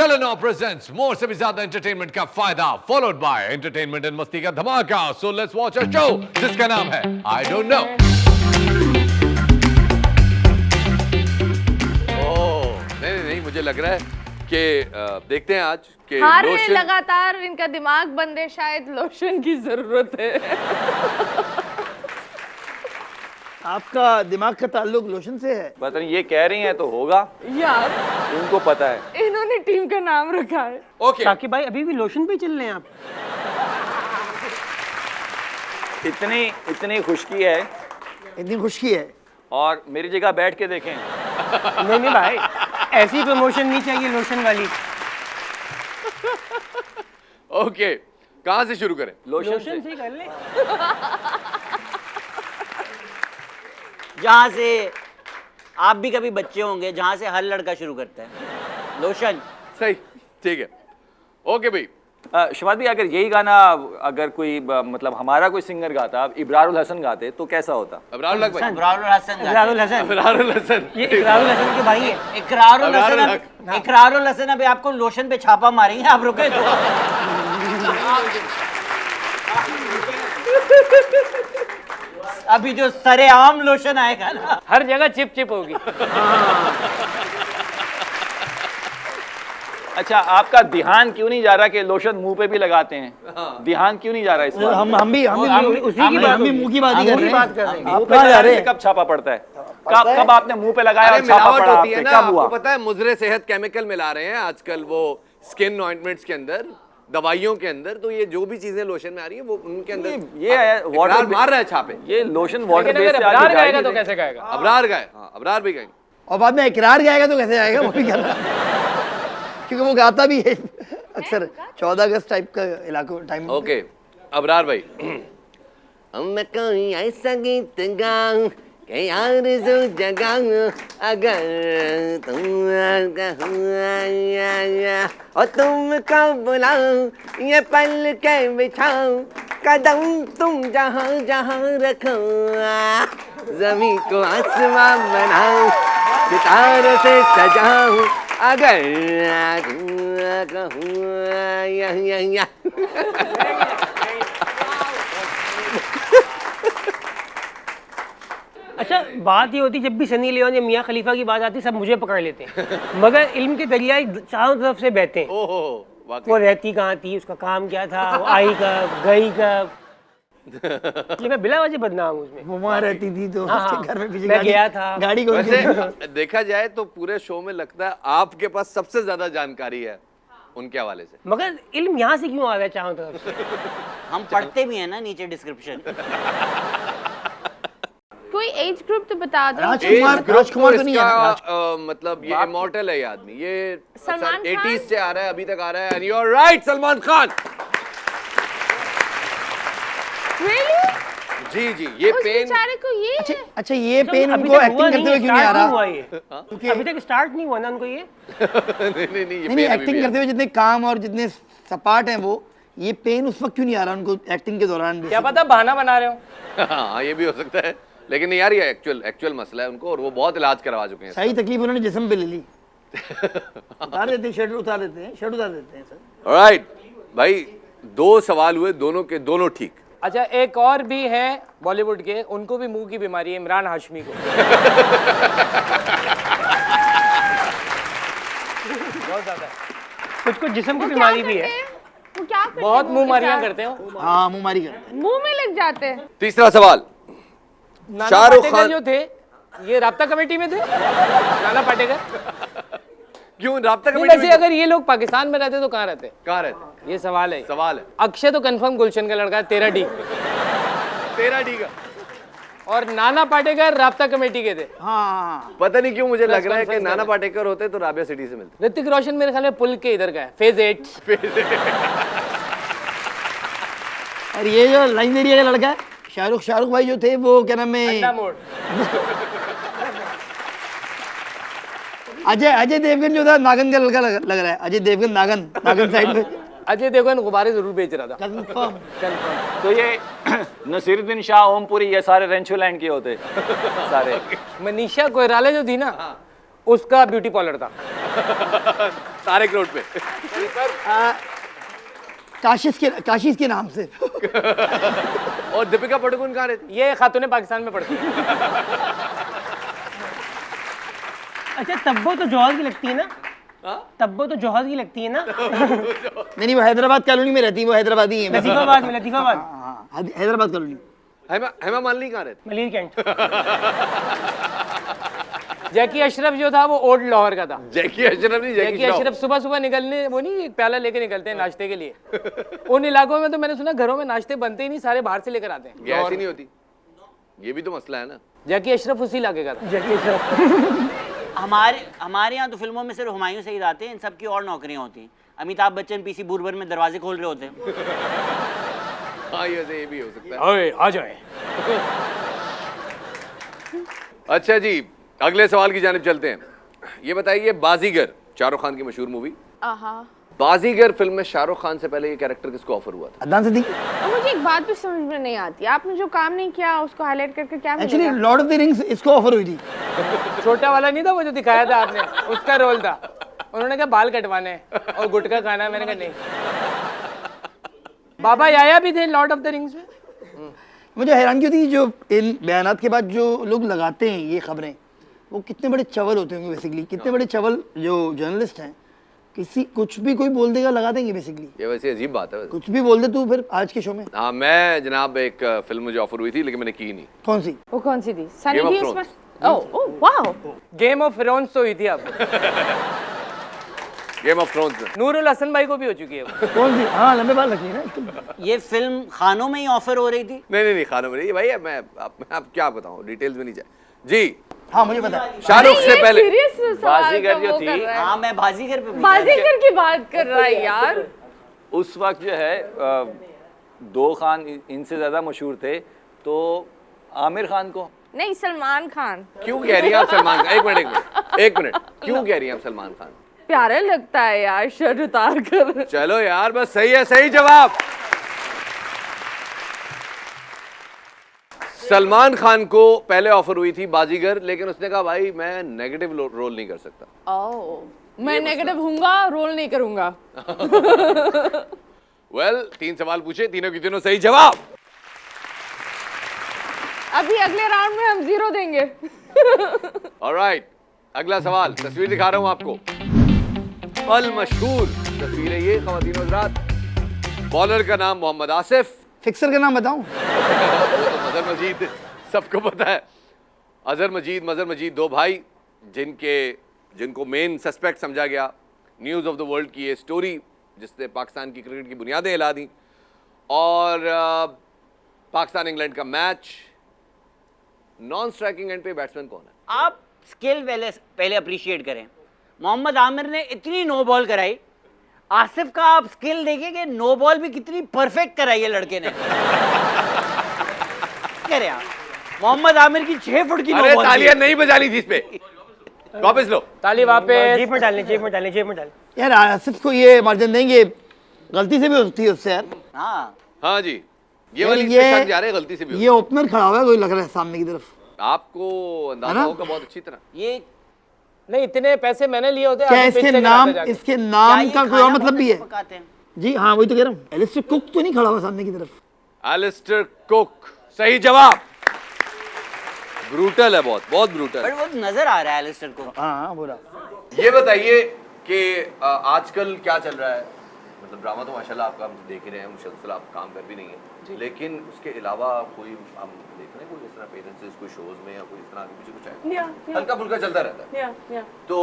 Telenor presents मोर से भी ज्यादा एंटरटेनमेंट का फायदा फॉलोड बाय एंटरटेनमेंट एंड मस्ती का धमाका। So let's watch a show जिसका नाम है आई डोंट नो। नहीं, मुझे लग रहा है कि देखते हैं आज कि लोशन लगातार इनका दिमाग बंद है, शायद लोशन की जरूरत है। आपका दिमाग का ताल्लुक लोशन से है? पता नहीं, ये कह रही हैं तो होगा यार इनको पता है। इन्होंने टीम का नाम रखा है। ओके साकिब भाई अभी भी लोशन पे चल रहे हैं आप? इतनी खुशकी है, इतनी खुशकी है और मेरी जगह बैठ के देखें। नहीं भाई, ऐसी प्रमोशन नहीं चाहिए लोशन वाली। ओके कहां से शुरू करें? लोशन से ही कर ले। जहाँ से आप भी कभी बच्चे होंगे, जहाँ से हर लड़का शुरू करता है, लोशन। सही, ठीक है। ओके भाई, शबाद भाई, अगर यही गाना अगर कोई मतलब हमारा कोई सिंगर गाता, इब्रारुल हसन गाते तो कैसा होता? अबरारुल हक भाई। इकरारुल हसन इकरारुल हसन। अबरारुल हसन, ये इकरारुल हसन के भाई है। इकरारुल हसन अभी आपको लोशन पे छापा मारेंगे, आप रुके तो। अभी जो सरेआम लोशन आएगा ना, हर जगह चिप चिप होगी। अच्छा, आपका ध्यान क्यों नहीं जा रहा कि लोशन मुंह पे भी लगाते हैं? ध्यान क्यों नहीं जा रहा इस बात? हम भी उसी की बात, मुंह की बात ही कर रहे हैं। मुंह पे लगाने से कब छापा पड़ता है? कब आपने मुंह पे लगाया और छापा मिलावट पड़ा? होती है आपने ना, कब हुआ? आपको पता है मुजरे सेहत केमिकल मिला रहे हैं आजकल वो स्किन ऑइंटमेंट्स के अंदर, दवाइयों के अंदर। तो ये जो भी चीजें लोशन में आ रही है वो उनके अंदर ये है वाटर मार रहा है छापे। ये लोशन वाटर बेस से अबरार आगे गाएगा तो जाएगी। कैसे गाएगा? अबरार गाए, हाँ अबरार भी गाएंगे। और बाद में इकरार गाएगा तो कैसे आएगा, वो भी कर रहा है। क्योंकि वो गाता भी है अक्सर 14 अगस्त टाइप का इलाकों टाइम। ओके अबरार भाई। मैं कोई ऐसा गीत गाऊं कि आरज़ू जगाऊं, अगर तुम और तुमको बुलाऊं, ये पल के बिछाऊं, कदम तुम जहाँ जहाँ रखो, ज़मीं को आसमां बनाऊं, सितारों से सजाऊं, अगर कहूँ या अच्छा, बात ये होती जब भी सनी लियोन या मियाँ खलीफा की बात आती सब मुझे पकड़ लेते हैं, मगर इल्म के दरियाई चारों तरफ से बहते हैं। ओहो वाकई। वो रहती कहाँ थी, उसका काम क्या था, वो आई कब गई कब। ये मैं बिला वजह बदनाम हूँ उसमें। वो वहाँ रहती थी तो हाँ, उसके घर में पीछे मैं गया था। गाड़ी कौन सी थी? वैसे देखा जाए तो पूरे शो में लगता है आपके पास सबसे ज्यादा जानकारी है उनके हवाले से। मगर इल्म यहाँ से क्यों आ रहा है चारों तरफ से? हम पढ़ते भी हैं ना नीचे डिस्क्रिप्शन। कोई एज ग्रुप तो बता दो। राजकुमार तो नहीं है ना? मतलब ये इमॉर्टल है ये आदमी, ये सलमान खान? 80s से आ रहा है, अभी तक आ रहा है। And you are right, Salman Khan. Really? जी ये उस पेन। बेचारे को ये है? अच्छा ये पेन अभी उनको तक एक्टिंग हुआ करते हुए नहीं, क्यों नहीं आ start नहीं रहा? हुआ ये। अभी तक स्टार्ट नहीं हुआ ना उनको ये। नहीं ये नहीं पेन अभी एक्टिंग भी करते है। हुए जितने काम और जितने सपाट हैं वो, ये पेन उस वक्त क्यों नहीं आ रहा उनको एक्टिंग के दौरान भी? क्या पता बहाना बना रहे हो। हाँ ये भी हो सकता है, लेकिन यार ये एक्चुअल मसला है उनको, और वो बहुत इलाज करवा चुके हैं। सही तकलीफ उन्होंने जिस्म पे ले ली। उतार देते हैं, शर्ट उतार देते हैं सर। ऑलराइट भाई, 2 सवाल हुए, दोनों के दोनों ठीक। अच्छा, एक और भी है बॉलीवुड के, उनको भी मुंह की बीमारी है, इमरान हाशमी को। बहुत ज्यादा कुछ जिस्म की बीमारी भी है, वो क्या करते हैं? बहुत मुंह मारियां के करते हो। हाँ मुंहमारी करते हैं। साथ? मुंह में लग जाते हैं। तीसरा सवाल, नाना शाहरुख पाटेकर खान जो थे, ये राब्ता कमेटी में थे। नाना पाटेकर। क्यों राब्ता नहीं, कमेटी वैसे में? अगर ये लोग पाकिस्तान में रहते तो कहाँ रहते? कहाँ रहते? ये सवाल है। सवाल है। अक्षय तो कंफर्म गुलशन का लड़का है, 13 डी। 13 डी का। और नाना पाटेकर राब्ता कमेटी के थे। हाँ पता नहीं क्यों मुझे लग रहा है कि conference नाना कर पाटेकर होते तो राबिया सिटी से मिलते। ऋतिक रोशन मेरे ख्याल में पुल के इधर का है, फेज 8। और ये जो लाइन एरिया का लड़का है शाहरुख भाई जो थे वो क्या नाम है, मोड़। अजय देवगन जो था नागन का लड़का लग रहा है। अजय देवगन नागन साइड में अजय देवगन गुब्बारे जरूर बेच रहा था। कंफर्म। तो ये नसीरुद्दीन शाह, ओमपुरी, ये सारे रेंचो लैंड के होते सारे। मनीषा कोइराला जो थी ना, उसका ब्यूटी पार्लर था। तारक रोड पे। काशिश के नाम से। और दीपिका पादुकोण कहाँ रहती? ये खातून पाकिस्तान में पढ़ती है। अच्छा तब्बो तो जौहर की लगती है ना? तब्बो तो जौहर की लगती है ना? नहीं वो हैदराबाद कॉलोनी में रहती है, वो हैदराबादी है। लतीफाबाद में, लतीफाबाद। हाँ, हैदराबाद कॉलोनी। हेमा मालिनी कहाँ रहती? मलिर कैंट। जैकी अशरफ जो था वो ओल्ड लाहौर का था। जैकी अशरफ नहीं, जैकी अशरफ सुबह सुबह निकलने, वो नहीं एक प्याला लेके निकलते हैं नाश्ते के लिए। उन इलाकों में तो मैंने सुना घरों में नाश्ते बनते ही नहीं, सारे बाहर से लेकर आते हैं। गैस ही नहीं होती, ये भी तो मसला है ना। जैकी अशरफ उसी इलाके का था। जैकी अशरफ। हमारे यहाँ तो फिल्मों में सिर्फ हुमायूं सईद आते हैं, इन सब की और नौकरियां होती हैं। अमिताभ बच्चन पीसी बुरबर में दरवाजे खोल रहे होते हैं। हाँ ये भी हो सकता है। ओए आ जाए। अच्छा जी, अगले सवाल की जानिब चलते हैं। ये बताइए, बाजीगर शाहरुख खान की मशहूर मूवी, बाजीगर फिल्म में शाहरुख खान से पहले ये कैरेक्टर किसको ऑफर हुआ था? अदनान सिद्दीकी। और मुझे एक बात भी समझ में नहीं आती, आपने जो काम नहीं किया उसको हाईलाइट करके क्या एक्चुअली मिलेगा? लॉर्ड ऑफ द रिंग्स इसको ऑफर हुई थी। छोटा वाला नहीं था वो जो दिखाया था आपने, उसका रोल था। उन्होंने कहा बाल कटवाने हैं और गुटखा खाना है, मैंने कहा नहीं। बाबा याया भी थे लॉर्ड ऑफ द रिंग्स में। मुझे हैरानगी होती है जो इन बयानात के बाद जो लोग लगाते हैं ये खबरें, वो कितने बड़े चवल होते होंगे बेसिकली, कितने बड़े चवल जो जर्नलिस्ट हैं। किसी कुछ भी कोई बोल देगा लगा देंगे बेसिकली। ये वैसे अजीब बात है। कुछ भी बोल दे तू फिर आज के शो में। हाँ, मैं जनाब एक फिल्म मुझे ऑफर हुई थी लेकिन मैंने की नहीं। कौन सी? वो कौन सी थी? सनी Game of थी उसमें? Oh wow, Game of Thrones तो हुई थी अब। Game of Thrones. Nurul Hasan भाई को भी हो चुकी है वो। कौन सी? हाँ लंबे बाल रखी है ना। ये फिल्म खानों में ही ऑफर हो रही थी। नहीं खानों में नहीं भाई, मैं आप क्या बताऊं, डिटेल्स में नहीं जाए जी। हाँ मुझे पता है। शाहरुख से पहले बाजीगर जो थी, हाँ मैं बाजीगर पे बाजीगर की बात कर रहा है यार। उस वक्त जो है दो खान इनसे ज्यादा मशहूर थे, तो आमिर खान को नहीं, सलमान खान। क्यों कह रही हैं आप सलमान खान? एक मिनट, क्यों कह रही हैं आप सलमान खान? प्यारा लगता है यार शर्ट उतार कर। चलो यार, बस सही है, सही जवाब। सलमान खान को पहले ऑफर हुई थी बाजीगर, लेकिन उसने कहा भाई मैं नेगेटिव रोल नहीं कर सकता। ओह, मैं नेगेटिव हूँगा, रोल नहीं करूँगा। वेल, 3 सवाल पूछे, तीनों की तीनों सही जवाब। अभी अगले राउंड में हम 0 देंगे। ऑलराइट, अगला सवाल, तस्वीर दिखा रहा हूं आपको। अल मशहूर तस्वीर है ये, ख़वातीन और हज़रात। बॉलर का नाम मोहम्मद आसिफ। फिक्सर का नाम बताऊं? अजहर मजीद, सबको पता है। अजहर मजीद 2 भाई जिनको मेन सस्पेक्ट समझा गया। न्यूज़ ऑफ द वर्ल्ड की ये स्टोरी जिसने पाकिस्तान की क्रिकेट की बुनियादें हिला दी। और पाकिस्तान इंग्लैंड का मैच, नॉन स्ट्राइकिंग एंड पे बैट्समैन कौन है? आप स्किल पहले अप्रिशिएट करें। मोहम्मद आमिर ने इतनी नो बॉल कराई, आसिफ का आप स्किल देखिए कि नो बॉल भी कितनी परफेक्ट कराई है लड़के ने। करे आप मोहम्मद आमिर की 6 फुट की नो अरे बॉल तालियां नहीं बजानी थी इस पे, वापस लो। ताली वापस। जेब में डालने, जेब में डालने, जेब में डालने। यार आसिफ को ये मार्जिन देंगे, गलती से भी होती है उससे यार। हाँ जी, ये वाली ये शक जा रहे हैं, गलती से भी ये ओपनर खड़ा हुआ है, कोई लग रहा है सामने की तरफ। आपको अंदाजा होगा बहुत अच्छी तरह। ये नहीं, इतने पैसे मैंने लिए होते। क्या आगे इसके पीछे नाम कराते जाके। इसके नाम क्या का ये कोई और खाना मतलब भी है? बहुत पकाते हैं? जी हाँ वही तो कह रहा हूँ। एलिस्टर कुक तो नहीं खड़ा हुआ सामने की तरफ? एलिस्टर कुक सही जवाब। ब्रूटल है, बहुत ब्रूटल। बट वो नजर आ रहा है एलिस्टर को। हाँ बोला। ये बताइए कि आजकल क्या चल रहा है? मतलब ड्रामा तो माशाल्लाह आप काम देख ही रहे हैं, मुसलसल आप काम कर भी नहीं है, लेकिन उसके अलावा कोई हम देख रहे हैं कोई इस तरह पेरेंट्स कोई शोज में या कोई इस तरह आगे पीछे कुछ है? हल्का फुल्का चलता रहता है। तो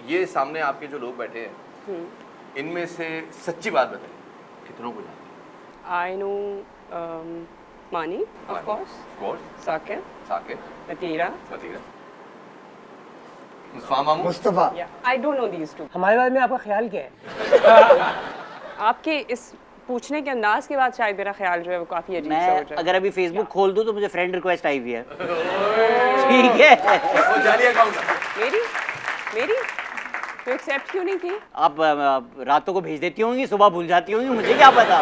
ये सामने आपके जो लोग बैठे हैं, इनमें से सच्ची बात बताइए, कितनों को जानते हैं? I know Mani, of course. Sakir, Natira. Mustafa. Yeah, I don't know these two. हमारे बारे में आपका ख्याल क्या है? आपके इस पूछने के अंदाज के बाद शायद मेरा ख्याल जो है वो काफी अजीब सा हो मैं जाए। अगर अभी फेसबुक खोल दूं तो मुझे फ्रेंड रिक्वेस्ट आई हुई है। ठीक है। वो जाली अकाउंट है। मेरी तो एक्सेप्ट क्यों नहीं की? आप रातों को भेज देती होंगी, सुबह भूल जाती होंगी, मुझे क्या पता।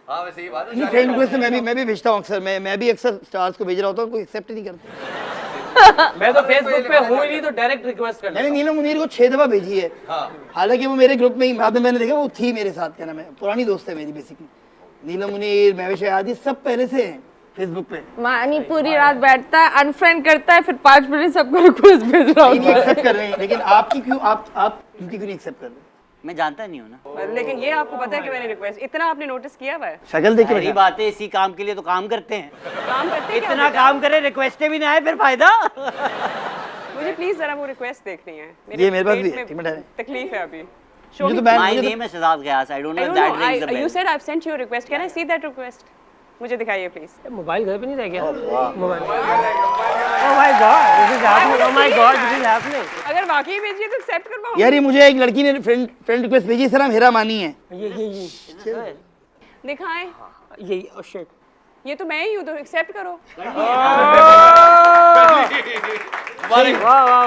हाँ वैसे ये बात है, नहीं जाली फ्रेंड account रिक्वेस्ट मैं भी भेजता हूँ अक्सर। मैं भी अक्सर स्टार्स को भेज रहा होता हूँ, कोई एक्सेप्ट नहीं करता। मैं तो फेसबुक पे हूँ ही नहीं, तो डायरेक्ट रिक्वेस्ट कर मैंने नीलम मुनीर को 6 दफा भेजी है। हालांकि वो मेरे ग्रुप में ही, बाद में मैंने देखा वो थी मेरे साथ, क्या नाम है, पुरानी दोस्त है मेरी बेसिकली। नीलम मुनीर, महविश आदि सब पहले से हैं फेसबुक पे। मानी पूरी रात बैठता है, अनफ्रेंड करता है, फिर 5 मिनट सबको रिक्वेस्ट भेज रहा नहीं होता है। एक्सेप्ट कर रहे हैं, लेकिन आपकी क्यों, आप उनकी क्यों नहीं एक्सेप्ट कर रहे? मैं जानता नहीं हूँ ना। लेकिन ये आपको पता है कि मैंने रिक्वेस्ट इतना आपने नोटिस किया हुआ है? शक्ल देख के सारी बता। बातें इसी काम के लिए तो काम करते हैं। काम करते हैं क्या इतना बेटा? काम करे, रिक्वेस्टें भी ना आए, फिर फायदा। मुझे प्लीज जरा वो रिक्वेस्ट देखनी है। ये मेरे पास पेट भी है, में एक मिनट है। तकलीफ है अभी। मुझे तो बैन, My मुझे तो name is Shazad Ghyas. I don't know I if don't that know. rings a You bell. said I've sent you a request. Can I see that request? मुझे दिखाइए प्लीज। मोबाइल घर पे नहीं रह गया? Mobile. Oh my God, this is happening. Oh my God, this is happening. अगर वाकई भेजिए तो एक्सेप्ट करवाओ। यार ये मुझे एक लड़की ने फ्रेंड रिक्वेस्ट भेजी, सर हम हेरा मानी है। ये दिखाएं। ये oh shit. ये तो मैं ही हूँ, तो एक्सेप्ट करो।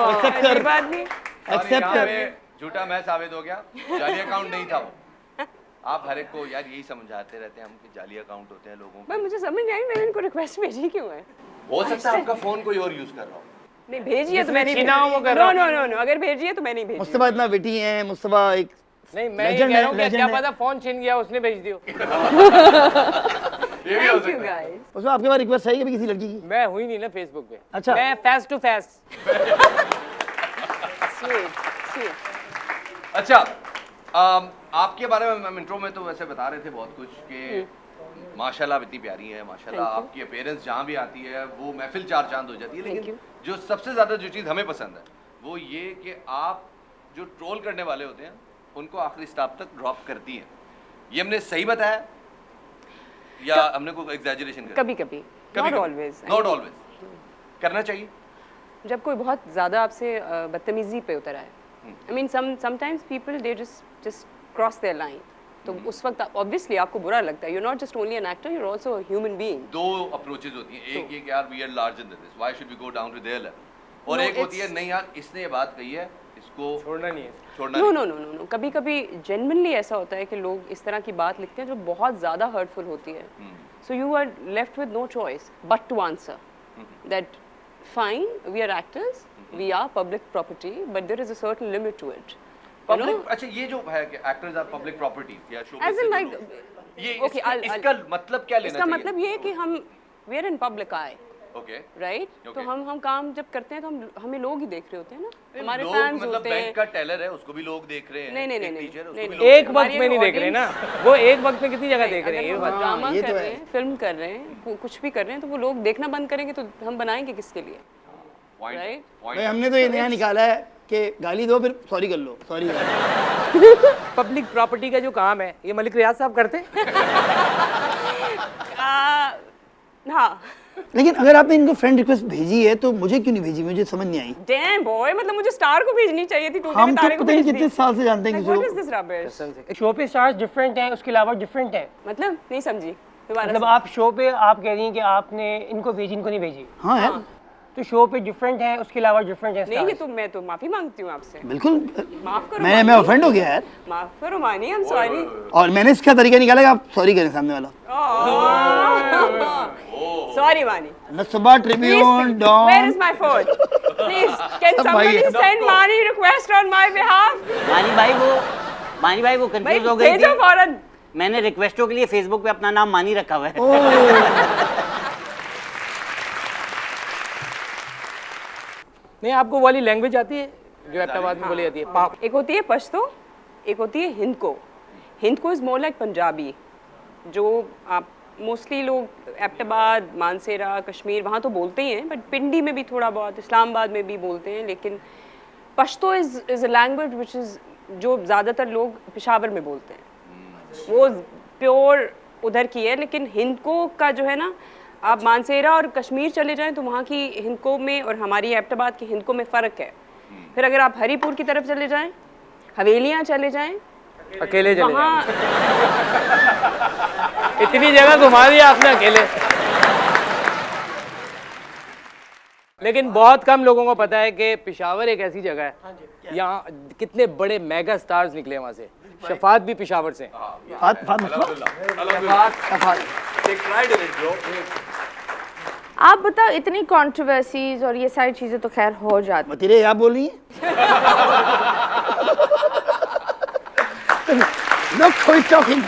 एक्सेप्ट कर, कोई बात नहीं। एक्सेप्ट कर। झूठा मैं साबित हो गया, जाली अकाउंट नहीं था वो। आप हर एक को यार यही समझाते रहते हैं हम कि जाली अकाउंट होते हैं लोगों पर मुझे समझ नहीं आई मैंने इनको रिक्वेस्ट भेजी क्यों है। को। हो सकता है आपका फोन कोई और यूज कर रहा हो। नहीं भेजिए तो मैं नहीं छीना हो वो कर नो रहा नो नो नो अगर भेजिए तो मैं नहीं भेजी। मुस्तफा इतना विटी है, मुस्तफा एक नहीं, मैं ये legend कह है, रहा हूँ कि legend क्या है। पता फोन छीन गया, उसने भेज दियो। ये भी हो थैंक यू सकता है। गाइस। उसमें आपके पास रिक्वेस्ट है कभी किसी लड़की की? मैं हुई नहीं ना फेसबुक पे। अच्छा। मैं face to face. Sweet sweet. अच्छा आपके बारे में हम इंट्रो में तो वैसे बता रहे थे बहुत कुछ कि माशाल्लाह इतनी प्यारी है, माशाल्लाह Thank you. आपकी अपीयरेंस जहाँ भी आती है वो महफिल चार चांद हो जाती है। Thank लेकिन you. जो सबसे ज़्यादा जो चीज़ हमें पसंद है वो ये कि आप जो ट्रोल करने वाले होते हैं उनको आखिरी स्टॉप तक ड्रॉप करती हैं। ये हमने सही बताया या हमने कोई एग्जैजरेशन कर? कभी कभी नॉट ऑलवेज। नॉट ऑलवेज करना चाहिए। जब कोई बहुत ज़्यादा आपसे बदतमीजी पे उतर आए, I mean sometimes people they just cross their line, तो उस वक्त ऑब्वियसली आपको बुरा लगता है। You not just only an actor, you are also a human being. दो अप्रोचेस होती हैं, एक ये कि यार we are larger than this, why should we go down to their level, और No, एक होती है it's- नहीं यार इसने ये बात कही है इसको छोड़ना नहीं है। छोड़ना नो नहीं। नो नो नो कभी कभी जेन्युइनली ऐसा होता है कि लोग इस तरह की बात लिखते हैं जो बहुत ज़्यादा हर्टफुल होती है। So you are left with no choice but to answer that fine, we are actors, we are public property, but there is a certain limit to it. Public, अच्छा ये जो है कि एक्टर्स आर पब्लिक प्रॉपर्टी या शो As in like, ये okay, इसका मतलब क्या लेना इसका चाहिए? मतलब ये है कि हम we are in public eye, okay right? तो Okay. हम काम जब करते हैं तो हमें लोग ही देख रहे होते हैं ना, हमारे लोग फैंस मतलब होते हैं। बैंक का टेलर है उसको भी लोग देख रहे हैं, नहीं, नहीं, एक नहीं, teacher है, उसको नहीं, भी नहीं। लोग एक देख वक्त में नहीं देख रहे ना, वो एक वक्त में कितनी जगह देख रहे हैं ये अगर बात। हम ड्रामा ये कर तो रहे है। हैं, फिल्म कर रहे हैं, कुछ भी कर रहे हैं, तो वो लोग देखना बंद करेंगे तो हम बनाएंगे किसके लिए, Point, Right? point. भाई हमने तो ये नया निकाला है कि गाली दो फिर सॉरी कर लो, सॉरी। पब्लिक प्रॉपर्टी का जो काम है ये मलिक रियाज साहब करते हैं। हाँ। लेकिन अगर आपने इनको फ्रेंड रिक्वेस्ट भेजी है तो मुझे क्यों नहीं भेजी, मुझे समझ नहीं आई। डैम बॉय, मतलब मुझे स्टार को भेजनी चाहिए थी, टूटे हम हुए तो तारे को पता नहीं भेज कितने दी। साल से जानते हैं Like, किसी what is को। this rubbish? शो पे स्टार्स डिफरेंट हैं, उसके अलावा डिफरेंट है। मतलब नहीं समझी दोबारा मतलब से। आप शो पे आप कह रही हैं कि आपने इनको भेजी, इनको नहीं भेजी, हाँ यार तो शो पे डिफरेंट है, उसके अलावा डिफरेंट है नहीं, ये स्टार्स। तो मैं तो माफी मांगती हूँ आपसे। बिल्कुल, माफ करो मैं मानी। ऑफेंड हो गया यार, माफ करो मानी, आई एम सॉरी। और मैंने इसका तरीका निकाला कि आप सॉरी करें सामने वाला। सॉरी मानी। नसबा tribune Where Dawn. is my phone? Please, can सब somebody भाई- send Mani request on my behalf? मानी भाई वो भाई कंफ्यूज हो गई भेजो थी। फौरन। मैंने रिक्वेस्टों के लिए फेसबुक पे अपना नाम मानी रखा हुआ है। नहीं, आपको वाली लैंग्वेज आती है जो एबटाबाद में बोली जाती है? पाक। एक होती है पश्तो, एक होती है Hindko. Hindko is more like Punjabi, जो आप मोस्टली लोग एबटाबाद, मानसेरा, कश्मीर वहाँ तो बोलते ही हैं, बट पिंडी में भी थोड़ा बहुत, इस्लामाबाद में भी बोलते हैं। लेकिन Pashto is a language which is जो ज़्यादातर लोग पेशावर में बोलते हैं, वो प्योर उधर की है। लेकिन हिंदको का जो है ना, आप मानसेरा और कश्मीर चले जाएं तो वहाँ की हिंदको में और हमारी एबटाबाद की हिंदको में फ़र्क है। फिर अगर आप हरीपुर की तरफ चले जाएं, हवेलियाँ चले जाएं, अकेले चले वहाँ इतनी जगह घुमा दिया आपने अकेले। लेकिन बहुत कम लोगों को पता है कि पेशावर एक ऐसी जगह है, यहाँ कितने बड़े मेगा स्टार्स निकले वहाँ से। शफात भी पेशावर से। आप बताओ, इतनी कंट्रोवर्सीज और ये सारी चीजें तो खैर हो जाती मतीरे आप बोल रही हैं? नो कोई टॉकिंग।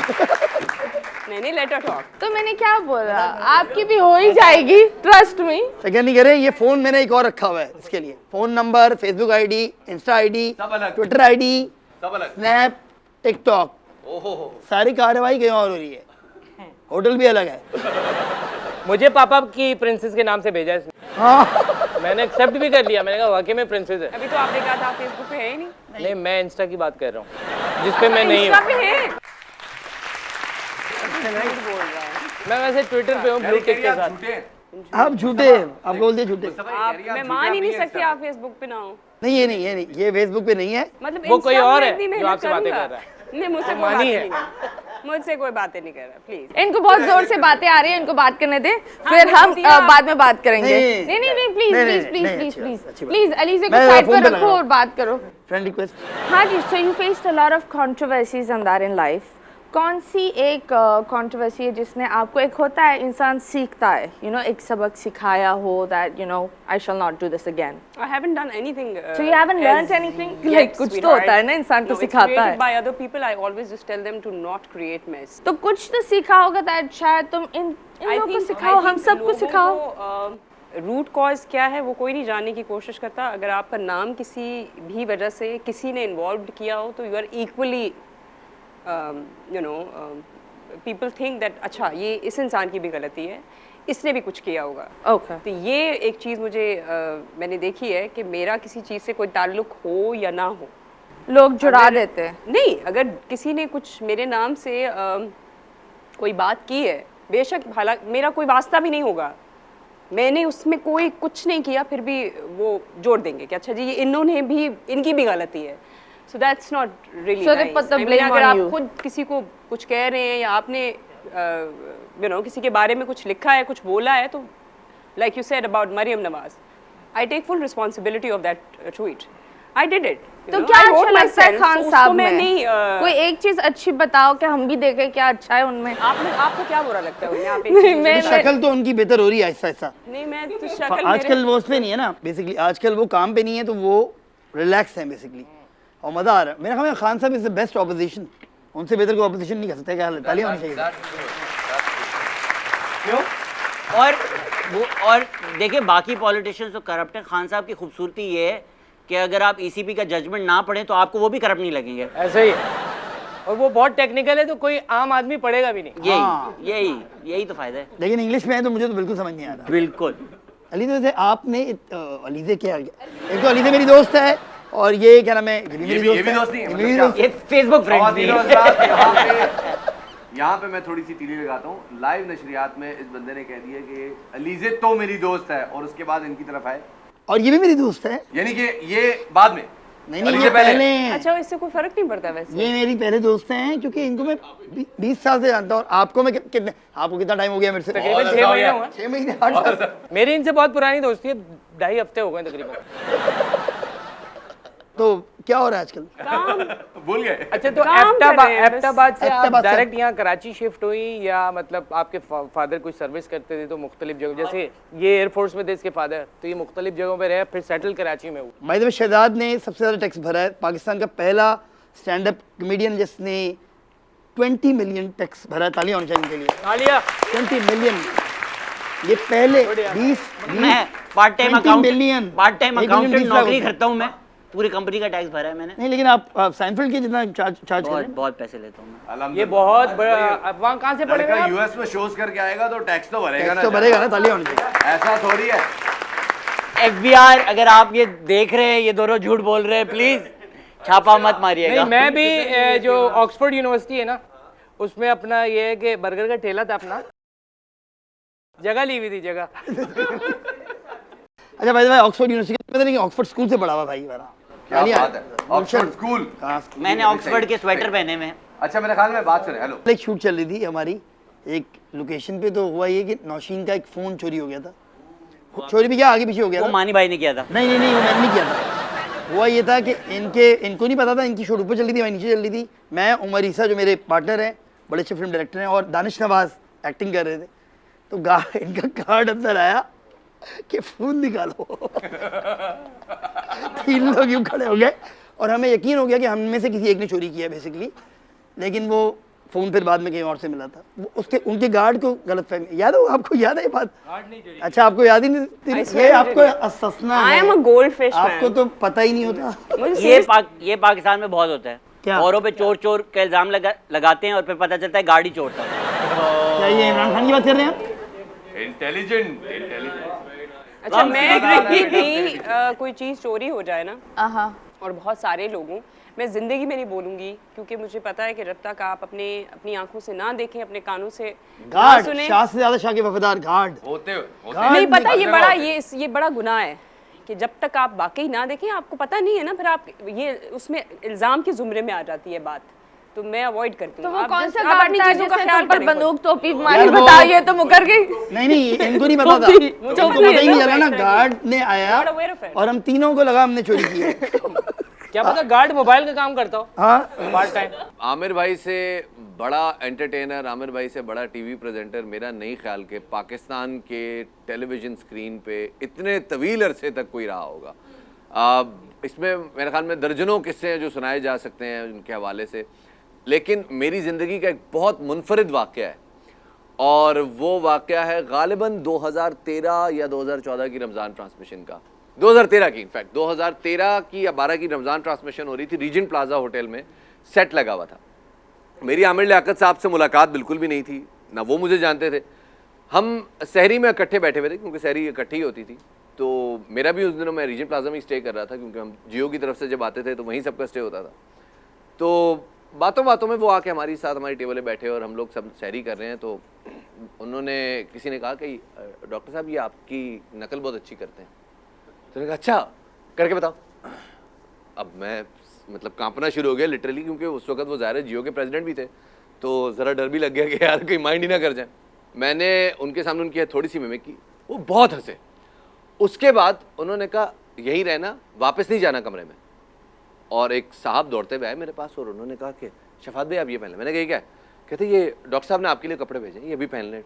नहीं लेट हर टॉक। तो मैंने क्या बोला, आपकी भी हो ही जाएगी, ट्रस्ट मी। फिक्र नहीं करें, ये फोन मैंने एक और रखा हुआ है इसके लिए। Phone number, Facebook ID, Insta ID, सब अलग। ट्विटर आईडी, सब अलग। स्नैप, टिकटॉक, ओहो, सारी कार्रवाई कहीं और हो रही है। होटल भी अलग है। मुझे पापा की प्रिंसेस के नाम से भेजा है इसने। हाँ मैंने एक्सेप्ट भी कर लिया, मैंने कहा वाकई में प्रिंसेस है। अभी तो आपने कहा था फेसबुक पे है ही नहीं। नहीं, मैं इंस्टा की बात कर रहा हूँ जिस पे मैं नहीं इंस्टा हूँ। पे है। मैं वैसे ट्विटर पे हूँ ब्लू टिक के साथ। झूठे हैं। आप झूठे, आप बोल दिए झूठे। आप मैं मान ही नहीं सकती आप फेसबुक पे ना हो। नहीं ये नहीं, ये फेसबुक पे नहीं है। मतलब वो कोई Insta और पे है इतनी जो मेहनत आपसे बातें करूंगा। कर रहा है। नहीं, मुझसे कोई मानी बातें है। नहीं कर मुझसे कोई बातें नहीं कर रहा, प्लीज। इनको बहुत जोर से बातें आ रही है, इनको बात करने दे, फिर बोल हम दिया। बाद में बात करेंगे। नहीं, नहीं नहीं नहीं, प्लीज नहीं, प्लीज नहीं, प्लीज नहीं, प्लीज अच्छी प्लीज बात, अच्छी बात। प्लीज अलीज़े को मैं साइड फोन पर पे लगा रखो रहा और बात करो। Friend request. हाँ जी, so you faced a lot of controversies and that in life. कौन सी एक कंट्रोवर्सी है जिसने आपको, एक होता है इंसान सीखता है, यू नो, एक सबक सिखाया हो that you know I shall not do this again. I haven't done anything. So you haven't learnt anything? Like, कुछ तो होता है ना, इंसान तो सिखाता है। By other people, I always just tell them to not create mess. तो कुछ तो सीखा होगा दैट शायद तुम इन लोगों को सिखाओ, हम सबको सिखाओ। रूट कॉज क्या है वो कोई नहीं जानने की कोशिश करता। अगर आपका नाम किसी भी वजह से किसी ने इन्वॉल्व किया हो तो you are equally you know people think that अच्छा ये इस इंसान की भी गलती है, इसने भी कुछ किया होगा। ओके। तो ये एक चीज़ मुझे मैंने देखी है कि मेरा किसी चीज़ से कोई ताल्लुक हो या ना हो, लोग जुड़ा देते हैं। नहीं, अगर किसी ने कुछ मेरे नाम से कोई बात की है, बेशक हालांकि मेरा कोई वास्ता भी नहीं होगा, मैंने उसमें कोई कुछ नहीं किया, फिर भी वो जोड़ देंगे कि अच्छा जी ये इन्होंने भी, इनकी भी गलती है। So that's not really So they put the blame अगर on आप you. खुद किसी को कुछ कह रहे हैं या आपने यू नो किसी के बारे में कुछ लिखा है, कुछ बोला है, तो like you said about Maryam Nawaz, I take full responsibility of that tweet. I did it. तो क्या अच्छा लगता है खान साहब में? कोई एक चीज अच्छी बताओ कि हम भी देखें क्या अच्छा है उनमें। आपको क्या बुरा लगता है उनमें? आप नहीं, मैं शक्ल तो उनकी बेहतर हो रही है ऐसा ऐसा। नहीं, मैं तो शक्ल आजकल वो उस पे नहीं है ना, बेसिकली आजकल वो काम पे नहीं है, तो वो रिलैक्स है बेसिकली और मजा आ रहा है। मेरा ख्याल है खान साहब इज द बेस्ट ऑपोजिशन, उनसे बेहतर कोई ऑपोजिशन नहीं कर सकता। क्या तालियां होनी चाहिए। और देखिए बाकी पॉलिटिशियंस तो करप्ट हैं। खान साहब की खूबसूरती ये है कि अगर आप ईसीपी का जजमेंट ना पढ़ें तो आपको वो भी करप्ट नहीं लगेंगे। ऐसे ही है। और वो बहुत टेक्निकल है, तो कोई आम आदमी पढ़ेगा भी नहीं। यही तो फायदा है। लेकिन इंग्लिश में है तो मुझे तो बिल्कुल समझ नहीं आ रहा। बिल्कुल। अलीज़े से आपने अलीज़े क्या, एक तो अलीज़े मेरी दोस्त है और ये क्या नाम है, ये भी मेरी ये भी दोस्त नहीं है, ये मतलब मेरी क्या? दोस्त ये फेसबुक फ्रेंड ख़वातीन और हज़रात, यहाँ पे मैं थोड़ी सी तीली लगाता हूँ। लाइव नशरियात में इस बंदे ने कह दिया कि अलीज़े तो मेरी दोस्त है, और उसके बाद इनकी तरफ आए, और ये भी मेरी दोस्त है। यानी कि ये बाद में नहीं अलीज़े ये पहले हैं। अच्छा, इससे कोई फर्क नहीं पड़ता वैसे। ये मेरी पहले दोस्त हैं क्योंकि इनको मैं 20 साल से जानता हूँ। और आपको मैं कितने, आपको कितना टाइम हो गया मेरे से? तकरीबन 6 महीने हुआ। 6 महीने 8 साल। मेरी इनसे बहुत पुरानी दोस्ती है, 2.5 हफ्ते हो गए तकरीबन। तो क्या हो रहा है आजकल? काम भूल गए। अच्छा, तो काम कर रहे हैं बस। एबटाबाद से आप एबटाबाद से। डायरेक्ट यहाँ कराची शिफ्ट हुई, या मतलब आपके फादर कुछ सर्विस करते थे तो मुख्तलिफ जगह, जैसे ये एयरफोर्स में थे इसके फादर, तो ये मुख्तलिफ जगहों पे रहे, फिर सेटल कराची में हुआ। बाय द वे शहजाद ने सबसे ज़्यादा टैक्स भरा है। पाकिस्तान का पहला स्टैंड अप कॉमेडियन जिसने 20 मिलियन टैक्स भरा है। तालियां होनी चाहिए इनके लिए। तालियां। 20 मिलियन। ये पहले 20 मैं पार्ट टाइम 20 मिलियन अकाउंटेंट नौकरी करता हूँ। मैं पूरी कंपनी का टैक्स भरा है मैंने। नहीं, लेकिन आप साइनफील्ड के जितना चार्ज कर रहे हैं। बहुत पैसे लेता हूँ मैं। ये बहुत बड़ा। अब वहाँ कहाँ से पढ़ेगा लड़का आप? यूएस में शोज करके आएगा तो टैक्स तो भरेगा टैक्स ना। तो भरेगा ना। तालियां होनी चाहिए। ऐसा थोड़ी है। FBI अगर आप ये देख रहे हैं, ये दोनों झूठ बोल रहे हैं, प्लीज छापा मत मारिएगा। नहीं, मैं भी जो ऑक्सफोर्ड यूनिवर्सिटी है ना, उसमें अपना ये है कि बर्गर का ठेला था अपना, जगह ली हुई थी जगह। अच्छा भाई ऑक्सफोर्ड यूनिवर्सिटी पता नहीं, ऑक्सफोर्ड स्कूल से पढ़ा हुआ भाई मेरा। क्या बात है, ऑक्सफोर्ड स्कूल। मैंने ऑक्सफोर्ड के स्वेटर पहने में। अच्छा, मेरे ख्याल में बात सुने। हेलो, एक शूट चल रही थी हमारी एक लोकेशन पे, तो हुआ ये कि नौशीन का एक फ़ोन चोरी हो गया था। चोरी भी क्या, आगे पीछे हो गया वो था। मानी भाई ने किया था। नहीं, वो मैंने नहीं किया था। हुआ ये था कि इनको नहीं पता था, इनकी शूट ऊपर चल रही थी, मैं नीचे चल रही थी। मैं, उमर ईसा जो मेरे पार्टनर हैं, बड़े अच्छे फिल्म डायरेक्टर हैं, और दानिश नवाज एक्टिंग कर रहे थे। तो इनका कार्ड अंदर आया कि फोन निकालो। 3 लोग यूं खड़े हो गए और हमें यकीन हो गया कि हम में से किसी एक ने चोरी किया बेसिकली, लेकिन वो फोन फिर बाद में कहीं और से मिला था। वो उसके उनके गार्ड को गलतफहमी, याद है आपको, याद है ये बात? अच्छा आपको याद ही नहीं, ये आपको अससना I है, am a goldfish आपको man. तो पता ही नहीं होता। मुझे ये पाकिस्तान में बहुत होता है। क्या? औरों पे चोर चोर का इल्जाम लगाते हैं और फिर पता चलता है गाड़ी चोर था। क्या ये इमरान खान की बात कर रहे हैं आप? इंटेलिजेंट। अच्छा मैं कभी भी कोई चीज़ चोरी हो जाए ना, हाँ और बहुत सारे लोगों, मैं ज़िंदगी में नहीं बोलूँगी, क्योंकि मुझे पता है कि जब तक आप अपनी आंखों से ना देखें, अपने कानों से ना गार्ड, सुने, शाह से ज्यादा शाह के वफादार गार्ड। होते नहीं पता, ये बड़ा गुनाह है कि जब तक आप वाकई ना देखें, आपको पता नहीं है ना, फिर आप ये उसमें इल्ज़ाम के ज़ुमरे में आ जाती है बात, तो मैं अवॉइड करती तो हूँ। वो आप कौन just- सा आप गार्ड अपनी था चीज़ों का जिसने ख्याल तुम पर करें। बंदूक तोपी यार मारी? वो- बताइए तो मुकर गई। नहीं इनको नहीं पता था, मुझे इनको पता पता ही नहीं चला ना, exactly. गार्ड ने आया Not aware of it. और हम तीनों को लगा हमने चोरी की है। क्या पता गार्ड मोबाइल का काम करता हो हाँ पार्ट टाइम। आमिर भाई से बड़ा एंटरटेनर, आमिर भाई से बड़ा टीवी प्रेजेंटर मेरा नहीं ख्याल के पाकिस्तान के टेलीविजन स्क्रीन पे इतने तवील अरसे तक कोई रहा होगा। इसमें मेरे ख्याल में दर्जनों किस्से हैं जो सुनाए जा सकते हैं उनके हवाले से, लेकिन मेरी ज़िंदगी का एक बहुत मुनफरिद वाक़या है, और वो वाक़या है गालिबन 2013 या 2014 की रमज़ान ट्रांसमिशन का। 2013 की, इनफैक्ट 2013 की या 12 की रमज़ान ट्रांसमिशन हो रही थी, रीजेंट प्लाजा होटल में सेट लगा हुआ था। मेरी आमिर लियाकत साहब से मुलाकात बिल्कुल भी नहीं थी, ना वो मुझे जानते थे। हम सहरी में इकट्ठे बैठे हुए थे, क्योंकि सहरी इकट्ठी ही होती थी। तो मेरा भी उस दिनों, मैं रीजेंट प्लाजा में स्टे कर रहा था, क्योंकि हम जियो की तरफ से जब आते थे तो वहीं सबका स्टे होता था। तो बातों बातों में वो आके हमारी साथ हमारी टेबल पे बैठे और हम लोग सब सहरी कर रहे हैं। तो उन्होंने, किसी ने कहा कि डॉक्टर साहब ये आपकी नकल बहुत अच्छी करते हैं। तो मैंने कहा अच्छा करके बताओ। अब मैं मतलब कांपना शुरू हो गया लिटरली, क्योंकि उस वक्त वो ज़ाहिर है जियो के प्रेसिडेंट भी थे, तो ज़रा डर भी लग गया कि यार कहीं माइंड ही ना कर जाए। मैंने उनके सामने उनकी थोड़ी सी मिमिक की, वो बहुत हंसे। उसके बाद उन्होंने कहा यहीं रहना, वापस नहीं जाना कमरे में। और एक साहब दौड़ते हुए आए मेरे पास और उन्होंने कहा कि शफात भाई आप ये पहन लें। मैंने कहा ये क्या है? कहते ये डॉक्टर साहब ने आपके लिए कपड़े भेजे, ये भी पहन लें।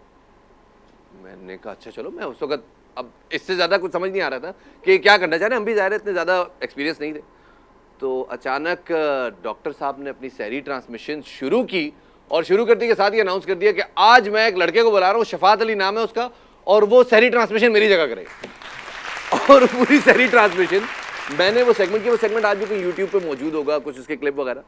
मैंने कहा अच्छा चलो। मैं उस वक्त, अब इससे ज़्यादा कुछ समझ नहीं आ रहा था कि क्या करना चाह रहे हैं, हम भी ज़ाहिर है इतने ज़्यादा एक्सपीरियंस नहीं थे। तो अचानक डॉक्टर साहब ने अपनी सहरी ट्रांसमिशन शुरू की, और शुरू करते के साथ ही अनाउंस कर दिया कि आज मैं एक लड़के को बुला रहा हूँ, शफात अली नाम है उसका, और वो सहरी ट्रांसमिशन मेरी जगह करेगा। और पूरी सहरी ट्रांसमिशन मैंने वो सेगमेंट किया। वो सेगमेंट आज भी कहीं यूट्यूब पे मौजूद होगा, कुछ उसके क्लिप वगैरह।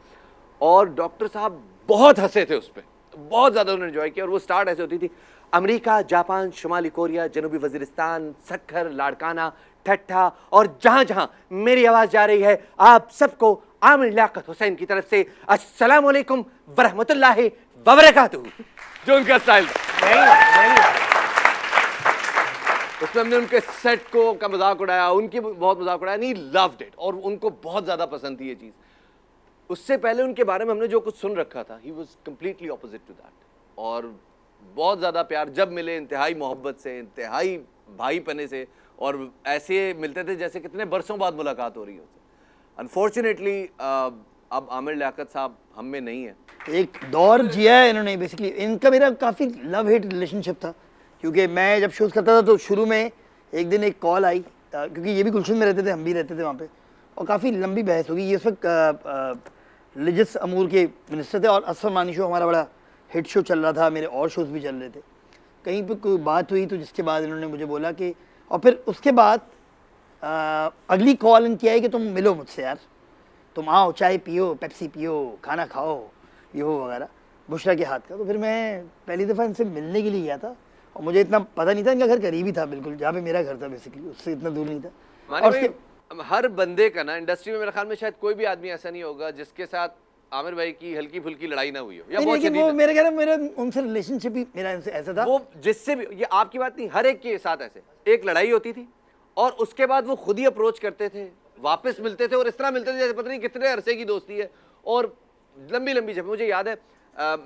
और डॉक्टर साहब बहुत हंसे थे उस पर, बहुत ज़्यादा उन्होंने एंजॉय किया। और वो स्टार्ट ऐसे होती थी, अमेरिका, जापान, शुमाली कोरिया, जनूबी वजीरिस्तान, सखर, लाड़काना, ठट्ठा, और जहाँ जहाँ मेरी आवाज़ जा रही है आप सबको आमिर लियाकत हुसैन की तरफ से अस्सलाम वालेकुम वरहमतुल्लाहि वबरकातुहू, जो उनका स्टाइल था। उसमें हमने उनके सेट को का मजाक उड़ाया, उनकी बहुत मजाक उड़ाया, नहीं लव्ड इट, और उनको बहुत ज़्यादा पसंद थी ये चीज़। उससे पहले उनके बारे में हमने जो कुछ सुन रखा था, he was completely opposite to that, और बहुत ज़्यादा प्यार जब मिले, इंतहाई मोहब्बत से, इंतहाई भाईपने से, और ऐसे मिलते थे जैसे कितने बरसों बाद मुलाकात हो रही हो। अनफॉर्चुनेटली अब आमिर लियाकत साहब हम में नहीं है। एक दौर जिया है इन्होंने बेसिकली। इनका मेरा काफ़ी लव हेट रिलेशनशिप था, क्योंकि मैं जब शूज़ करता था तो शुरू में एक दिन एक कॉल आई, क्योंकि ये भी गुलशन में रहते थे, हम भी रहते थे वहाँ पे, और काफ़ी लंबी बहस होगी। ये उस वक्त रिलीजियस अमूर के मिनिस्टर थे, और असफर मानी शो हमारा बड़ा हिट शो चल रहा था, मेरे और शोज़ भी चल रहे थे। कहीं पर कोई बात हुई तो जिसके बाद इन्होंने मुझे बोला कि, और फिर उसके बाद अगली कॉल इनकी आई कि तुम मिलो मुझसे यार, तुम आओ, चाय पियो, पेप्सी पियो, खाना खाओ, ये हो वगैरह, बुशरा के हाथ का। तो फिर मैं पहली दफ़ा इनसे मिलने के लिए गया था, और मुझे इतना पता नहीं था, इनका घर करीब ही था बिल्कुल, जहाँ पे मेरा घर था बेसिकली, उससे इतना दूर नहीं था। और हर बंदे का ना इंडस्ट्री में मेरे ख्याल में शायद कोई भी आदमी ऐसा नहीं होगा जिसके साथ आमिर भाई की हल्की फुल्की लड़ाई ना हुई हो, या बहुत लेकिन वो मेरे ख्याल में मेरा उनसे रिलेशनशिप ही मेरा इनसे ऐसा था, वो जिससे भी, ये आपकी बात नहीं, हर एक के साथ ऐसे एक लड़ाई होती थी, और उसके बाद वो खुद ही अप्रोच करते थे, वापस मिलते थे, और इस तरह मिलते थे जैसे पता नहीं कितने अरसे की दोस्ती है, और लंबी लंबी जब मुझे याद है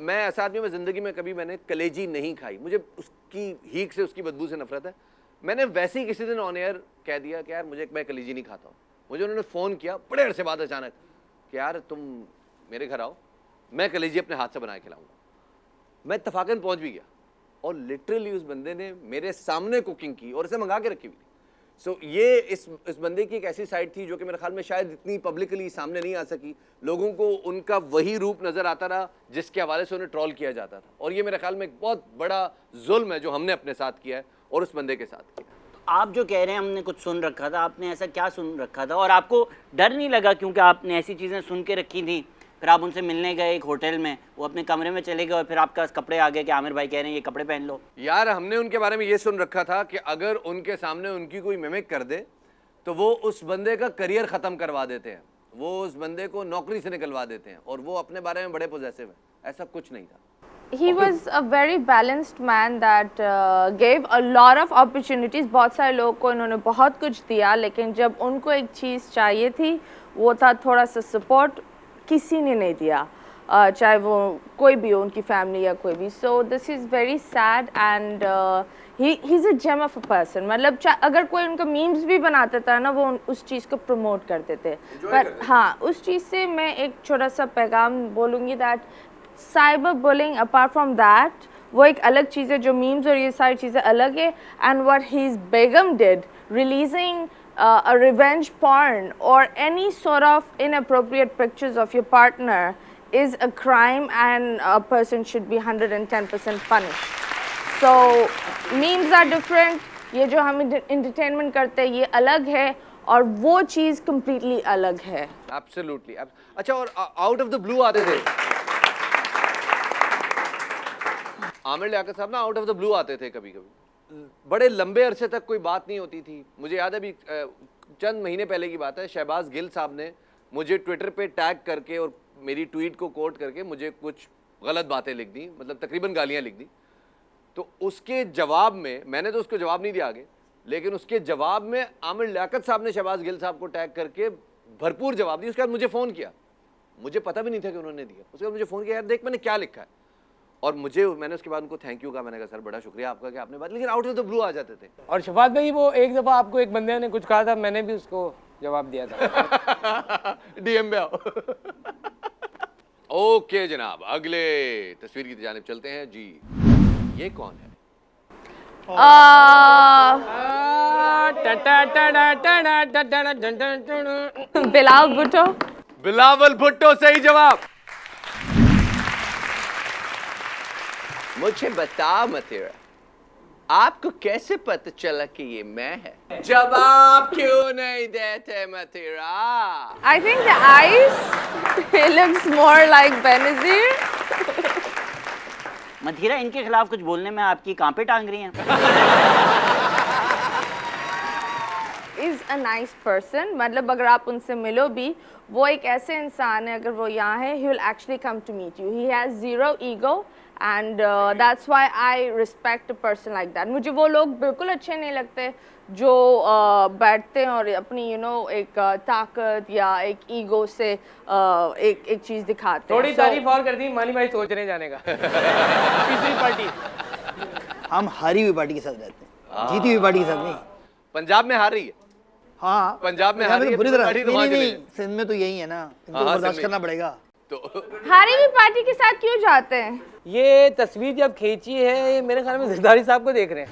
मैं ऐसा आदमी में ज़िंदगी में कभी मैंने कलेजी नहीं खाई, मुझे उसकी हीक से, उसकी बदबू से नफरत है। मैंने वैसे ही किसी दिन ऑन एयर कह दिया कि यार मैं कलेजी नहीं खाता हूँ। मुझे उन्होंने फ़ोन किया बड़े अरसे बाद अचानक कि यार तुम मेरे घर आओ, मैं कलेजी अपने हाथ से बना के खिलाऊंगा। मैं इत्तफाकन पहुँच भी गया, और लिटरली उस बंदे ने मेरे सामने कुकिंग की और इसे मंगा के रखी हुई। सो ये इस बंदे की एक ऐसी साइड थी जो कि मेरे ख्याल में शायद इतनी पब्लिकली सामने नहीं आ सकी। लोगों को उनका वही रूप नज़र आता रहा जिसके हवाले से उन्हें ट्रोल किया जाता था, और ये मेरे ख्याल में एक बहुत बड़ा जुल्म है जो हमने अपने साथ किया है और उस बंदे के साथ किया। आप जो कह रहे हैं हमने कुछ सुन रखा था, आपने ऐसा क्या सुन रखा था और आपको डर नहीं लगा क्योंकि आपने ऐसी चीज़ें सुन के रखी थी, फिर आप उनसे मिलने गए एक होटल में, वो अपने कमरे में चले गए और फिर आपके पास कपड़े आ गए कि आमिर भाई कह रहे हैं ये कपड़े पहन लो? यार हमने उनके बारे में ये सुन रखा था कि अगर उनके सामने उनकी कोई मिमिक कर दे तो वो उस बंदे का करियर ख़त्म करवा देते हैं, वो उस बंदे को नौकरी से निकलवा देते हैं, और वो अपने बारे में बड़े पॉजिटिव हैं। ऐसा कुछ नहीं था। He was a very balanced man that gave a lot of opportunities. बहुत सारे लोगों को इन्होंने बहुत कुछ दिया, लेकिन जब उनको एक चीज़ चाहिए थी वो था थोड़ा सा सपोर्ट, किसी ने नहीं दिया, चाहे वो कोई भी हो, उनकी फैमिली या कोई भी। So this is very sad and he is a gem of a person. मतलब अगर कोई उनका मीम्स भी बनाता था ना, वो उस चीज़ को प्रमोट करते थे। पर हाँ, उस चीज़ से मैं एक छोटा सा पैगाम बोलूँगी that cyber bullying apart from that वो एक अलग चीज़ है, जो मीम्स और ये सारी चीज़ें अलग है। And what his Begum did, releasing a revenge porn or any sort of inappropriate pictures of your partner is a crime, and a person should be 110% punished. So memes are different, ये जो हम entertainment करते हैं ये अलग है, और वो चीज़ completely अलग है। Absolutely. अच्छा, और out of the blue आते थे आमिर लियाकत साहब ना, आउट ऑफ द ब्लू आते थे कभी कभी, बड़े लंबे अरसे तक कोई बात नहीं होती थी। मुझे याद है अभी चंद महीने पहले की बात है, शहबाज गिल साहब ने मुझे ट्विटर पे टैग करके और मेरी ट्वीट को कोट करके मुझे कुछ गलत बातें लिख दी, मतलब तकरीबन गालियाँ लिख दी। तो उसके जवाब में, मैंने तो उसको जवाब नहीं दिया आगे, लेकिन उसके जवाब में आमिर लियाकत साहब ने शहबाज गिल साहब को टैग करके भरपूर जवाब दिया। उसके बाद मुझे फ़ोन किया, मुझे पता भी नहीं था कि उन्होंने दिया। उसके बाद मुझे फ़ोन किया, यार देख मैंने क्या लिखा है, और मैंने उसके बाद उनको थैंक यू कहा। मैंने कहा सर बड़ा शुक्रिया आपका कि आपने बात, लेकिन आउट ऑफ द ब्लू आ जाते थे। और शफात भाई, वो एक दफ़ा आपको एक बंदे ने कुछ कहा था, मैंने भी उसको जवाब दिया था। डीएम पे आओ। ओके जनाब, अगले तस्वीर की जानिब चलते हैं जी। ये कौन है? बिलावल भुट्टो। बिलावल भुट्टो सही जवाब। मुझे बता मतीरा, आपको कैसे पता चला कि ये मैं है? जवाब क्यों नहीं देते मतीरा? I think the eyes, it looks more like Benazir. Mathira, इनके खिलाफ कुछ बोलने में आपकी कांपे टांग रही हैं? Is a nice person, मतलब अगर आप उनसे मिलो भी, वो एक ऐसे इंसान है, अगर वो यहाँ है, he will actually come to meet you. He has zero ego, and that's why I respect a person like that. मुझे वो लोग बिल्कुल अच्छे नहीं लगते जो बैठते हैं और अपनी एक ताकत या एक ईगो से एक चीज़ दिखाते हैं। थोड़ी तारीफ और कर दी, मानी भाई सोच रहे जाने का। तीसरी पार्टी। हम हारी हुई पार्टी के साथ रहते हैं, जीती हुई पार्टी के साथ नहीं। पंजाब में हार रही है। हाँ, पंजाब में हारी है, बुरी तरह। नहीं, नहीं, सिंध में तो यही है ना, इनको बर्दाश्त करना पड़ेगा। तो हारी हुई पार्टी के साथ क्यों जाते हैं? ये तस्वीर जब खींची है, ये मेरे ख्याल में जरदारी साहब को देख रहे हैं,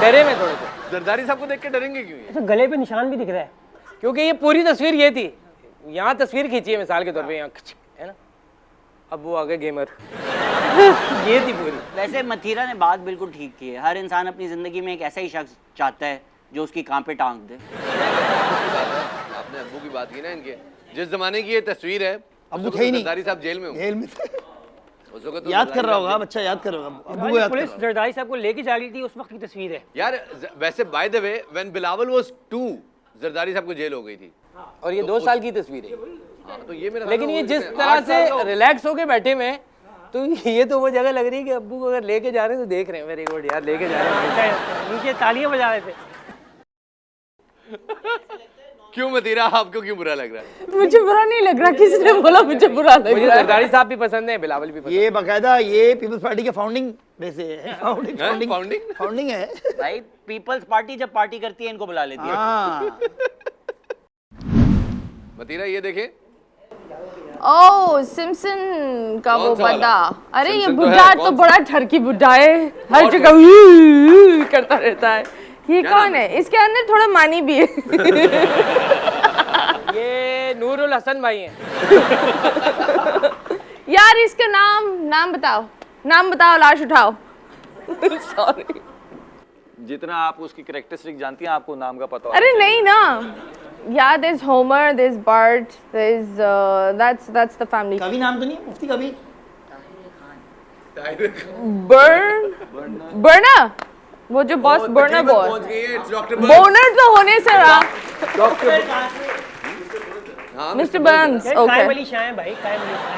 डरे में थोड़े से। जरदारी साहब को देख के डरेंगे क्यों? तो गले पे निशान भी दिख रहा है, क्योंकि ये पूरी तस्वीर ये थी, यहाँ तस्वीर खींची है मिसाल के तौर पे, यहाँ है ना, अब वो आ गए गेमर। ये थी पूरी। वैसे मथीरा ने बात बिल्कुल ठीक की है, हर इंसान अपनी ज़िंदगी में एक ऐसा ही शख्स चाहता है जो उसकी कांपे टांग दे। आपने अब्बू की बात की ना, इनके जिस जमाने की ये तस्वीर है, अब्बू थे ही नहीं, जरदारी साहब जेल में जेल में थे। तो याद कर रहा होगा बच्चा, याद कर रहा होगा, अब्बू को याद कर पुलिस रहा होगा। जरदारी साहब को लेके जा रही थी, उस वक्त की तस्वीर है यार। वैसे by the way, when Bilawal was 2, Zardari साहब को जेल हो गई थी, और ये 2 साल की तस्वीर है। हाँ, तो ये मेरा, लेकिन ये जिस तरह से रिलैक्स होके बैठे में, तो ये तो वो जगह लग रही है कि अब्बू को अगर लेके जा रहे हैं तो देख रहे हैं, वेरी गुड यार, लेके जा रहे हैं। नीचे तालियां बजा रहे थे। क्यों मतीरा, आपको क्यों बुरा लग रहा है? मुझे बुरा नहीं लग रहा, किसने बोला मुझे बुरा लग मुझे रहा है? जरदारी साहब भी पसंद है, बिलावल भी पसंद है। ये बाकायदा ये पीपल्स पार्टी के फाउंडिंग में से है। फाउंडिंग है भाई, पीपल्स पार्टी जब पार्टी करती है इनको बुला लेती है। हाँ। मतीरा ये देखे, ओह सिम्पसन का वो कौन सा वाला? बंदा। अरे ये सिम्पसन तो बुढ़ा है, तो कौन सा? बड़ा ठरकी बुढ़ा है, हर जगह करता रहता है। ये क्या कौन नाम है? इसके अंदर थोड़ा मानी भी है। ये नूरुल हसन भाई हैं। यार इसका नाम बताओ, लाश उठाओ। सॉरी। जितना आप उसकी कैरेक्टरिस्टिक जानती हैं आपको नाम का पता होगा। अरे नहीं ना। Yeah, there's Homer, there's Bart, there's that's the family. कभी नाम तो नहीं है मुफ्ती कभी? बर्ना, वो जो बॉस बर्ना बॉय। पहुंच गई है डॉक्टर बोनर तो होने से रहा। मिस्टर बर्न्स, कायम ओके। अली शाह हैं भाई, कायम अली शाह।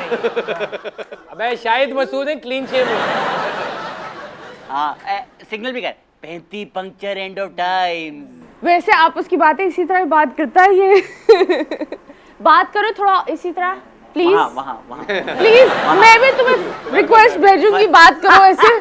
अबे शाहिद मसूद है, क्लीन शेव है। हाँ सिग्नल भी कर 35 पंक्चर एंड ऑफ टाइम। वैसे आप उसकी बातें इसी तरह बात करता है ये। बात करो थोड़ा इसी तरह प्लीज। वहाँ प्लीज मैं भी तुम्हें रिक्वेस्ट भेजूंगी, बात करो ऐसे।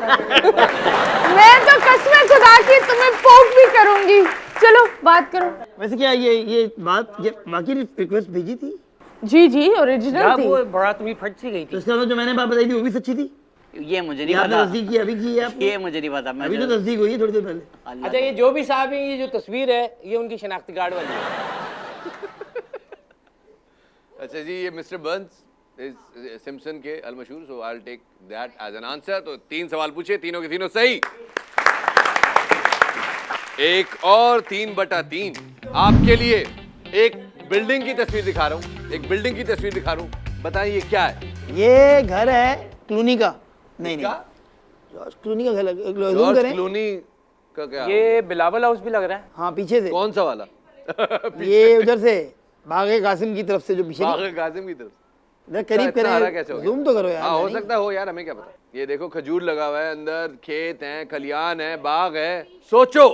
मैं तो कसम खुदा की तुम्हें पोक भी करूंगी। चलो बात करो। वैसे क्या ये बात ये बाकी रिक्वेस्ट भेजी थी? जी ओरिजिनल यार थी। वो बड़ा तुम्हें फट सी गई तो थी। इसका मतलब जो मैंने बात बताई थी वो भी सच्ची थी? ये मुझे नहीं आपने पता, तस्दीक की अभी की है आपने? ये मुझे नहीं पता। मैं अभी तो तस्दीक हुई है थोड़ी देर पहले। अल्लाह अच्छा ये जो भी साहब हैं, ये जो तस्वीर है ये उनकी शनाख्ती कार्ड वाली है। अच्छा जी, ये मिस्टर बर्न्स इज सिम्पसन के अलमशहूर, so I will take that as an answer. तो 3 सवाल पूछे, तीनों के तीनों सही। 1 और 3/3 आपके लिए। एक बिल्डिंग की तस्वीर दिखा रहा हूँ, बताइए ये क्या है? ये घर है क्लूनी का। नहीं क्या? जॉर्ज क्लूनी का घर जूम जॉर्ज करें। क्लूनी का क्या? ये बिलावल हाउस भी लग रहा है। हाँ पीछे से। कौन सा वाला? ये उधर से बागे कासिम की तरफ से जो पीछे नहीं? बाग कासिम की तरफ। इधर करीब इतना आ रहा कैसे करें, हो गया? जूम तो करो यार। हाँ हो नहीं। सकता हो यार, हमें क्या पता। ये देखो खजूर लगा हुआ है, अंदर खेत हैं, खलियान है, बाग है। सोचो।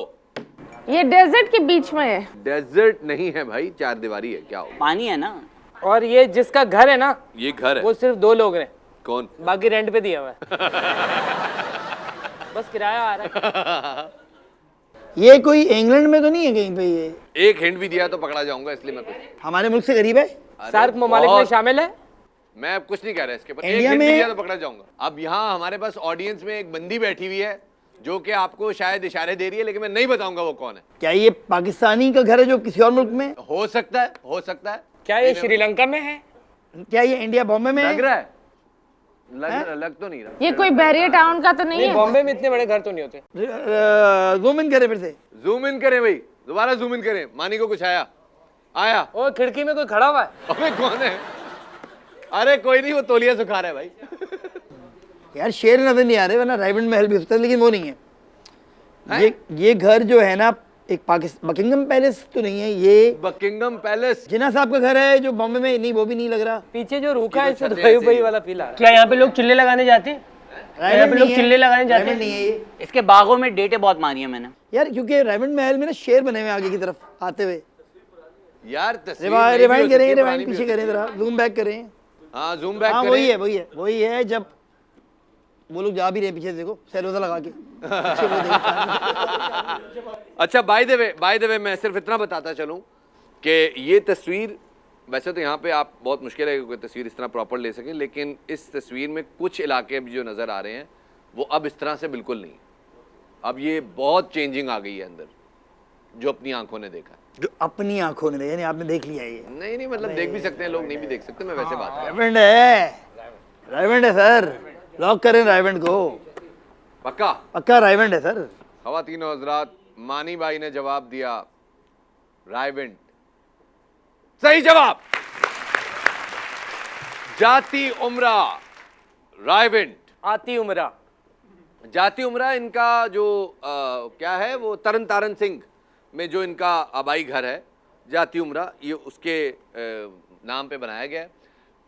ये डेजर्ट के बीच में है। डेजर्ट नहीं है भाई, 4 दीवारी है। क्या हो? पानी है ना। और ये जिसका घर है ना, ये घर है। वो सिर्फ 2 लोग हैं, कौन? बाकी रेंट पे दिया हुआ है। बस किराया आ रहा है। ये कोई इंग्लैंड में तो नहीं है कहीं पे? ये एक हिंट भी दिया तो पकड़ा जाऊंगा, इसलिए मैं कुछ हमारे मुल्क से करीब है। अरे सार्क ममालिक में बहुत- शामिल है। मैं अब कुछ नहीं कह रहा इसके ऊपर। एक इंडिया हिंट भी में- दिया तो पकड़ा जाऊंगा। अब यहाँ हमारे पास ऑडियंस में एक बंदी बैठी हुई है जो कि आपको शायद इशारे दे रही है, लेकिन मैं नहीं बताऊंगा वो कौन है। क्या ये पाकिस्तानी का घर है जो किसी और मुल्क में? हो सकता है। क्या ये श्रीलंका में है? क्या ये इंडिया बॉम्बे में लग है? रहा है, लग तो नहीं रहा। ये कोई बैरियर टाउन का तो नहीं नहीं, है? बॉम्बे में इतने बड़े घर तो नहीं होते। जूम इन करें फिर से। जूम इन करें भाई, दोबारा जूम इन करें। मानी को कुछ आया। ओ खिड़की में कोई खड़ा हुआ है। अबे कौन है? अरे कोई नहीं, वो तौलिया सुखा रहा है भाई। यार शेर नजर नहीं आ रहे, वरना राइमंड महल भी होता है, लेकिन वो नहीं है। ये घर जो है ना, एक पाकिस्तान बकिंगम पैलेस तो नहीं है ये? बकिंगम पैलेस जिन्ना साहब का घर है जो बॉम्बे में? नहीं वो भी नहीं लग रहा। पीछे जो रूखा है इससे छत दुबई ऐसे ही वाला फील आ रहा है। क्या यहाँ पे लोग चिल्ले लगाने जाते हैं? यहाँ पे लोग चिल्ले लगाने जाते राइमंड हैं? नहीं है ये इसके बागों में डेटें बहुत मारी है मैंने। यार, क्योंकि राइमंड महल में ना शेर बने हुए आगे की तरफ आते हुए। यार। तस्वीर नहीं भी हो रिवाइंड सकती करें, है, रिवाइंड पुरानी भी पीछे हो करें जरा, जूम बैक करें। सकती है। हाँ जूम बैक हाँ करें। वही है जब वो लोग जा भी रहे पीछे, देखो सैरोजा लगा के पीछे वो देख। अच्छा बाय द वे मैं सिर्फ इतना बताता चलूं कि ये तस्वीर, वैसे तो यहाँ पे आप बहुत मुश्किल है कि कोई तस्वीर इस तरह प्रॉपर ले सकें, लेकिन इस तस्वीर में कुछ इलाके भी जो नज़र आ रहे हैं वो अब इस तरह से बिल्कुल नहीं। अब ये बहुत चेंजिंग आ गई है अंदर, जो अपनी आंखों ने देखा। जो अपनी आंखों ने, यानी आपने देख लिया ये? नहीं मतलब देख भी सकते हैं लोग, नहीं भी देख सकते। मैं वैसे बात कर राइमंड है सर, लॉक करें राइमंड को। पक्का राइमंड है सर। ख़वातीन और हज़रात, मानी भाई ने जवाब दिया रायविंड। सही जवाब। जाती उम्रा रायविंड। आती उमरा। जाती उम्रा इनका जो क्या है, वो तरन तारन सिंह में जो इनका आबाई घर है, जाती उम्रा, ये उसके नाम पे बनाया गया है।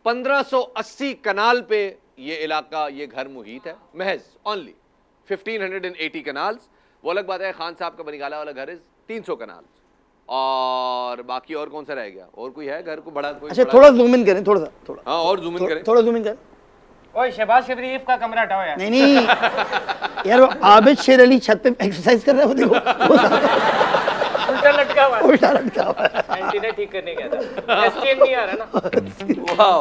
1580 कनाल पे ये इलाका, ये घर मुहित है, महज ओनली 1580 कनाल्स। वो अलग बात है, खान साहब का बनिगाला वाला घर है 300 कनाल्स। और बाकी और कौन सा रह गया? और कोई है घर को बड़ा? कोई अच्छा बड़ा? थोड़ा जूम इन करें, थोड़ा सा। हाँ और जूम इन करें। थोड़ा जूम इन करें। ओए शहबाज शरीफ का कमरा हटाओ यार। नहीं यार, वो आबिद शेर अली छत पे एक्सरसाइज कर रहा है, वो देखो उल्टा लटका हुआ है। उल्टा लटका हुआ है। इंजन है ठीक करने गया था, चेन नहीं आ रहा ना। वाह